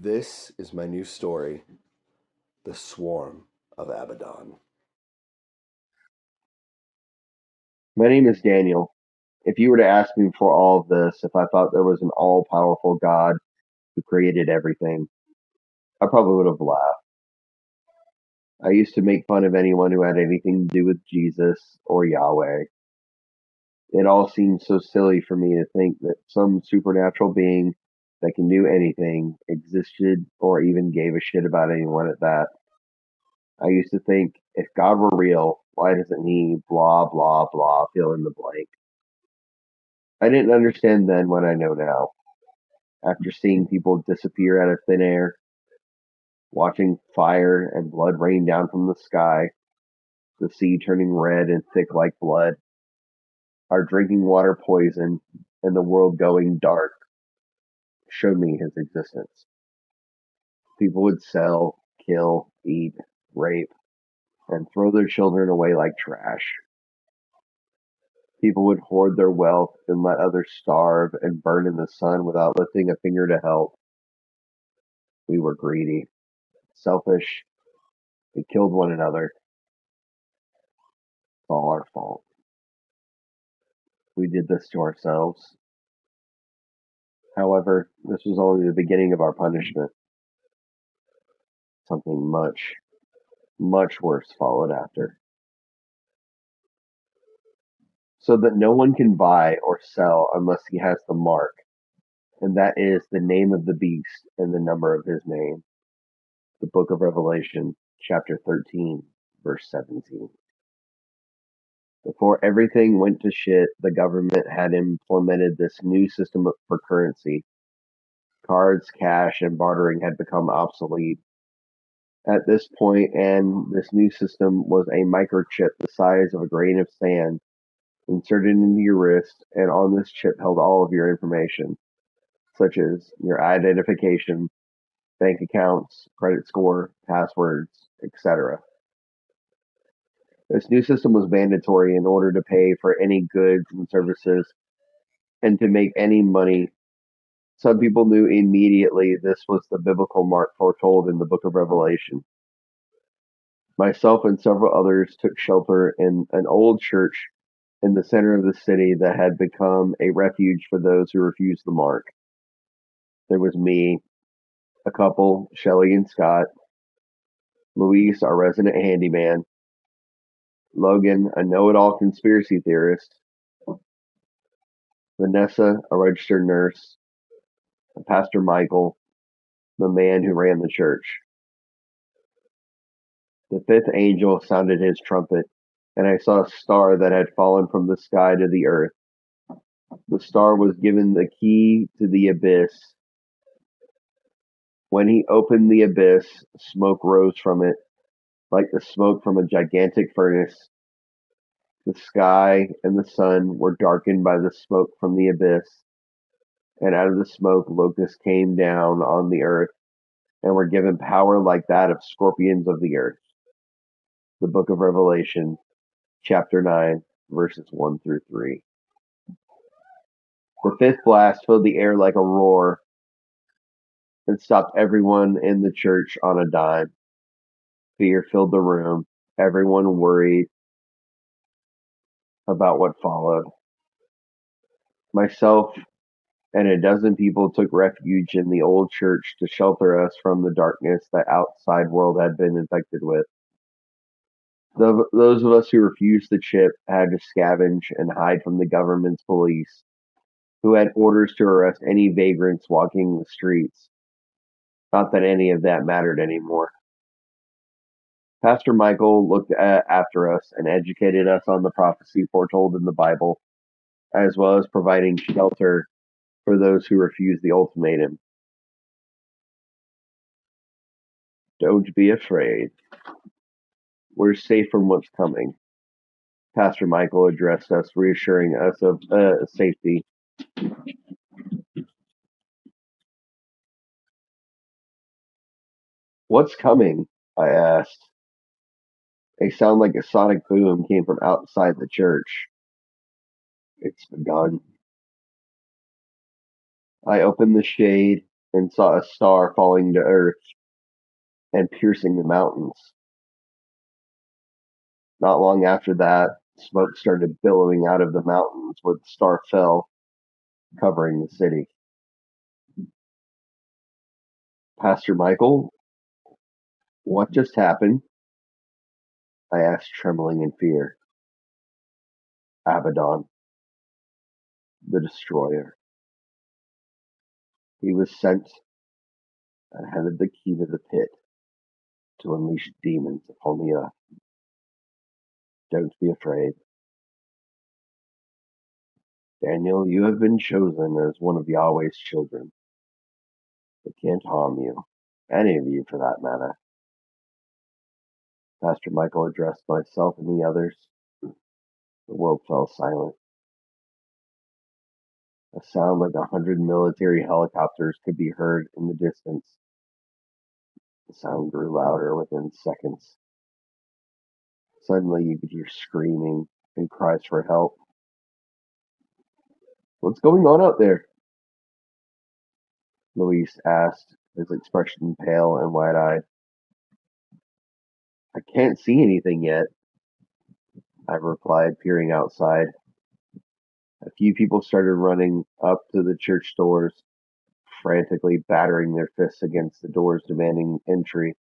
This is my new story, The Swarm of Abaddon. My name is Daniel. If you were to ask me before all of this if I thought there was an all powerful God who created everything, I probably would have laughed. I used to make fun of anyone who had anything to do with Jesus or Yahweh. It all seemed so silly for me to think that some supernatural being that can do anything existed or even gave a shit about anyone at that. I used to think if God were real, why doesn't he blah blah blah fill in the blank? I didn't understand then what I know now. After seeing people disappear out of thin air, watching fire and blood rain down from the sky, the sea turning red and thick like blood, our drinking water poisoned, and the world going dark, showed me his existence. People would sell, kill, eat, rape, and throw their children away like trash. People would hoard their wealth and let others starve and burn in the sun without lifting a finger to help. We were greedy, selfish, we killed one another. It's all our fault. We did this to ourselves. However, this was only the beginning of our punishment. Something much, much worse followed after. So that no one can buy or sell unless he has the mark, and that is the name of the beast and the number of his name. The book of Revelation, chapter 13, verse 17. Before everything went to shit, the government had implemented this new system for currency. Cards, cash, and bartering had become obsolete. At this point, and this new system was a microchip the size of a grain of sand inserted into your wrist, and on this chip held all of your information, such as your identification, bank accounts, credit score, passwords, etc. This new system was mandatory in order to pay for any goods and services and to make any money. Some people knew immediately this was the biblical mark foretold in the book of Revelation. Myself and several others took shelter in an old church in the center of the city that had become a refuge for those who refused the mark. There was me, a couple, Shelley and Scott, Luis, our resident handyman, Logan, a know-it-all conspiracy theorist, Vanessa, a registered nurse, and Pastor Michael, the man who ran the church. The fifth angel sounded his trumpet, and I saw a star that had fallen from the sky to the earth. The star was given the key to the abyss. When he opened the abyss, smoke rose from it, like the smoke from a gigantic furnace. The sky and the sun were darkened by the smoke from the abyss, and out of the smoke locusts came down on the earth, and were given power like that of scorpions of the earth. The book of Revelation, chapter 9, verses 1 through 3. The fifth blast filled the air like a roar and stopped everyone in the church on a dime. Fear filled the room. Everyone worried about what followed. Myself and a dozen people took refuge in the old church to shelter us from the darkness that outside world had been infected with. Those of us who refused the chip had to scavenge and hide from the government's police, who had orders to arrest any vagrants walking the streets. Not that any of that mattered anymore. Pastor Michael looked after us and educated us on the prophecy foretold in the Bible, as well as providing shelter for those who refused the ultimatum. Don't be afraid. We're safe from what's coming. Pastor Michael addressed us, reassuring us of safety. What's coming? I asked. A sound like a sonic boom came from outside the church. It's begun. I opened the shade and saw a star falling to earth and piercing the mountains. Not long after that, smoke started billowing out of the mountains where the star fell, covering the city. Pastor Michael, what just happened? I asked, trembling in fear. Abaddon, the destroyer. He was sent and handed the key to the pit to unleash demons upon the earth. Don't be afraid. Daniel, you have been chosen as one of Yahweh's children. They can't harm you. Any of you, for that matter. Pastor Michael addressed myself and the others. The world fell silent. A sound like 100 military helicopters could be heard in the distance. The sound grew louder within seconds. Suddenly you could hear screaming and cries for help. What's going on out there? Luis asked, his expression pale and wide-eyed. I can't see anything yet, I replied, peering outside. A few people started running up to the church doors, frantically battering their fists against the doors, demanding entry.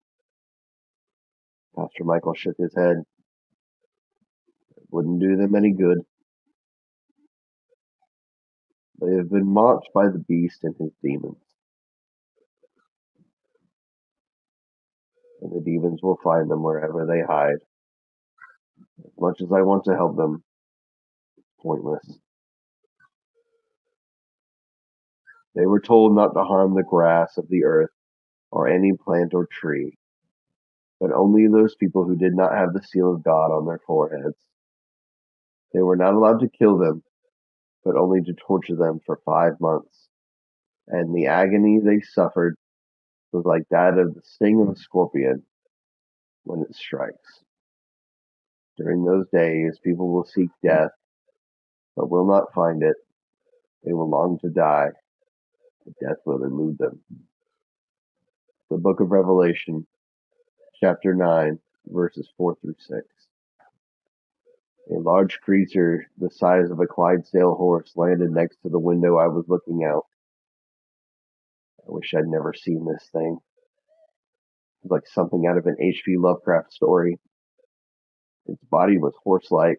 Pastor Michael shook his head. It wouldn't do them any good. They have been mocked by the beast and his demons. And the demons will find them wherever they hide. As much as I want to help them, it's pointless. They were told not to harm the grass of the earth or any plant or tree, but only those people who did not have the seal of God on their foreheads. They were not allowed to kill them, but only to torture them for 5 months. And the agony they suffered was like that of the sting of a scorpion when it strikes. During those days, people will seek death, but will not find it. They will long to die, but death will elude them. The book of Revelation, chapter 9, verses 4 through 6. A large creature the size of a Clydesdale horse landed next to the window I was looking out. I wish I'd never seen this thing. It was like something out of an H.P. Lovecraft story. Its body was horse-like.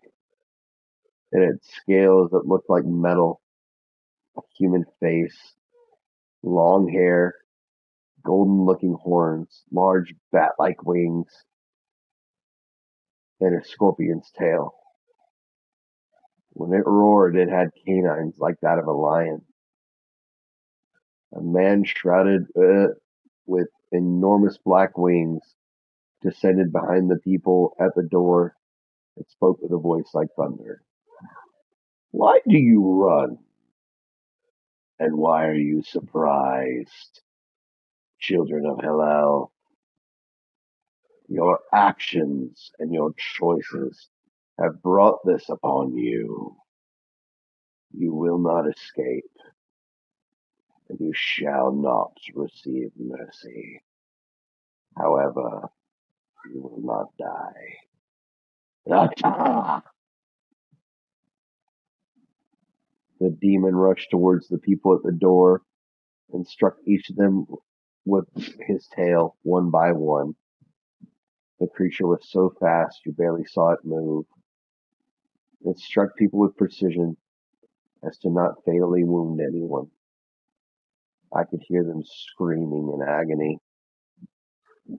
It had scales that looked like metal, a human face, long hair, golden-looking horns, large bat-like wings, and a scorpion's tail. When it roared, it had canines like that of a lion. A man shrouded with enormous black wings descended behind the people at the door and spoke with a voice like thunder. Why do you run? And why are you surprised, children of Hillel? Your actions and your choices have brought this upon you. You will not escape, and you shall not receive mercy. However, you will not die. The demon rushed towards the people at the door and struck each of them with his tail, one by one. The creature was so fast you barely saw it move. It struck people with precision as to not fatally wound anyone. I could hear them screaming in agony,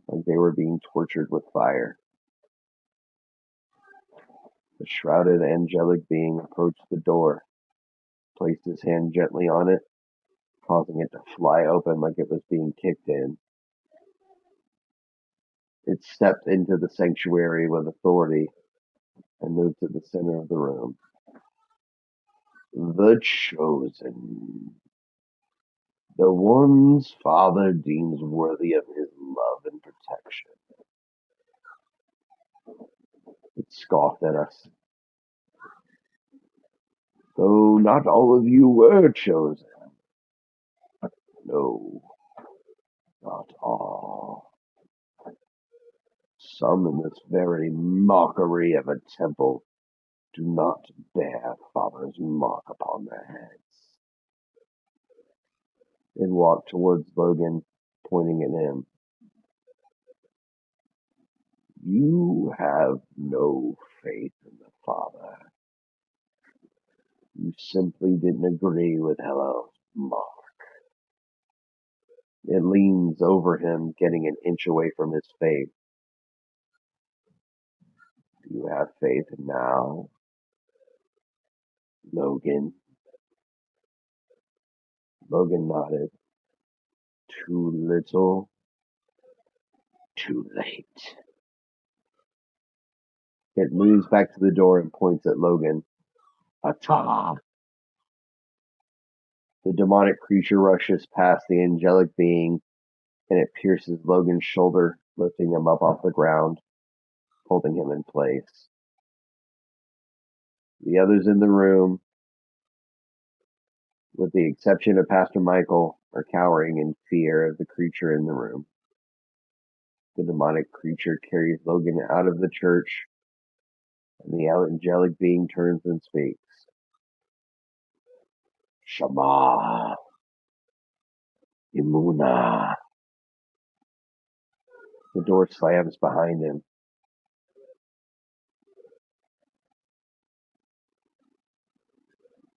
like they were being tortured with fire. The shrouded angelic being approached the door, placed his hand gently on it, causing it to fly open like it was being kicked in. It stepped into the sanctuary with authority and moved to the center of the room. The chosen, the ones Father deems worthy of his love and protection. It scoffed at us. Though not all of you were chosen. No, not all. Some in this very mockery of a temple do not bear Father's mark upon their heads. And walked towards Logan, pointing at him. You have no faith in the Father. You simply didn't agree with Hello's mark. It leans over him, getting an inch away from his face. Do you have faith now, Logan? Logan nodded. Too little, too late. It moves back to the door and points at Logan. Ata! The demonic creature rushes past the angelic being, and it pierces Logan's shoulder, lifting him up off the ground, holding him in place. The others in the room, with the exception of Pastor Michael, are cowering in fear of the creature in the room. The demonic creature carries Logan out of the church, and the angelic being turns and speaks. Shema, Imuna. The door slams behind him.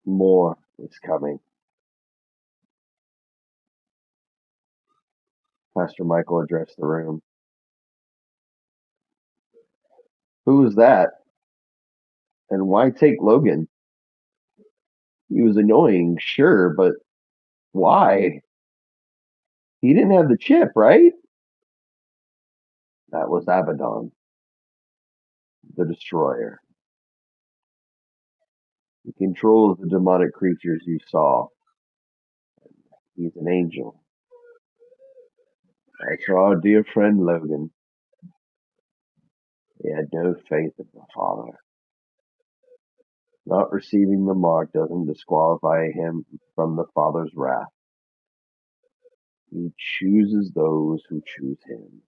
More is coming. Pastor Michael addressed the room. Who was that? And why take Logan? He was annoying, sure, but why? He didn't have the chip, right? That was Abaddon, the destroyer. He controls the demonic creatures you saw. He's an angel. As for our dear friend Logan, he had no faith in the Father. Not receiving the mark doesn't disqualify him from the Father's wrath. He chooses those who choose him.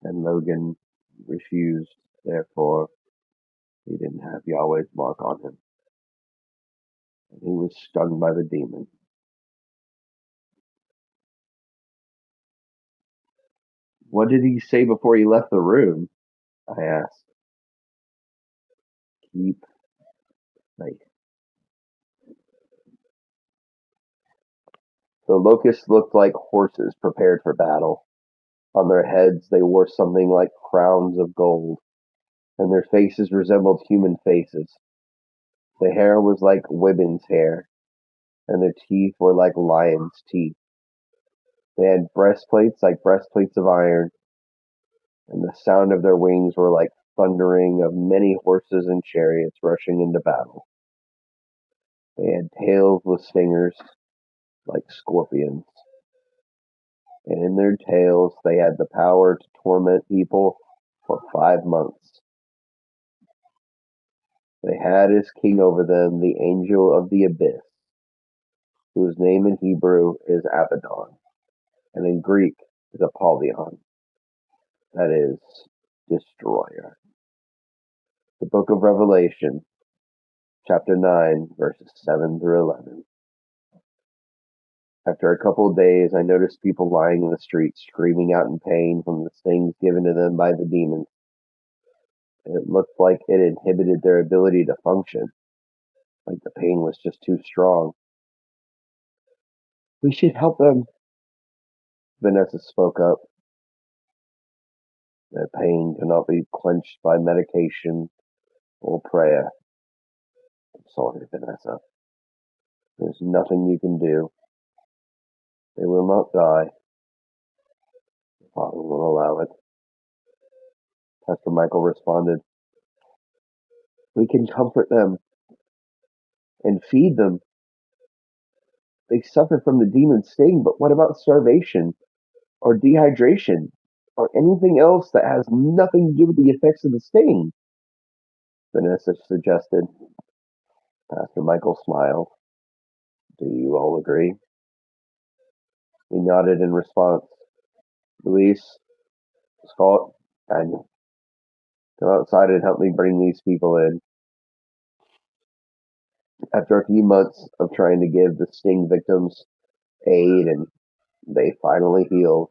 And Logan refused, therefore he didn't have Yahweh's mark on him. And he was stung by the demon. What did he say before he left the room? I asked. Keep faith. The locusts looked like horses prepared for battle. On their heads they wore something like crowns of gold, and their faces resembled human faces. The hair was like women's hair, and their teeth were like lions' teeth. They had breastplates like breastplates of iron, and the sound of their wings were like thundering of many horses and chariots rushing into battle. They had tails with stingers like scorpions, and in their tails they had the power to torment people for 5 months. They had as king over them the angel of the abyss, whose name in Hebrew is Abaddon, and in Greek is Apollyon, that is, destroyer. The book of Revelation, chapter 9, verses 7 through 11. After a couple of days, I noticed people lying in the street, screaming out in pain from the stings given to them by the demons. It looked like it inhibited their ability to function, like the pain was just too strong. We should help them, Vanessa spoke up. Their pain cannot be quenched by medication or prayer. I'm sorry, Vanessa. There's nothing you can do. They will not die. The Father will allow it. Pastor Michael responded, we can comfort them and feed them. They suffer from the demon's sting, but what about starvation or dehydration or anything else that has nothing to do with the effects of the sting? Vanessa suggested. Pastor Michael smiled. Do you all agree? We nodded in response. Luis, Scott, Daniel, come outside and help me bring these people in. After a few months of trying to give the sting victims aid, and they finally healed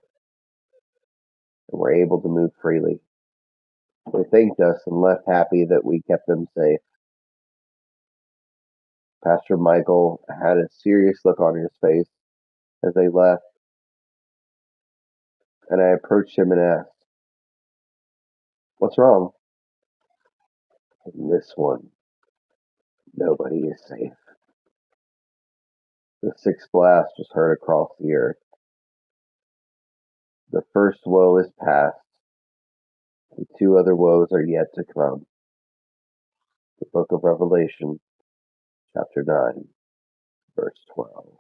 and were able to move freely. They thanked us and left happy that we kept them safe. Pastor Michael had a serious look on his face as they left, and I approached him and asked, "What's wrong?" "In this one, nobody is safe." The sixth blast was heard across the earth. The first woe is past. The two other woes are yet to come. The book of Revelation, chapter 9, verse 12.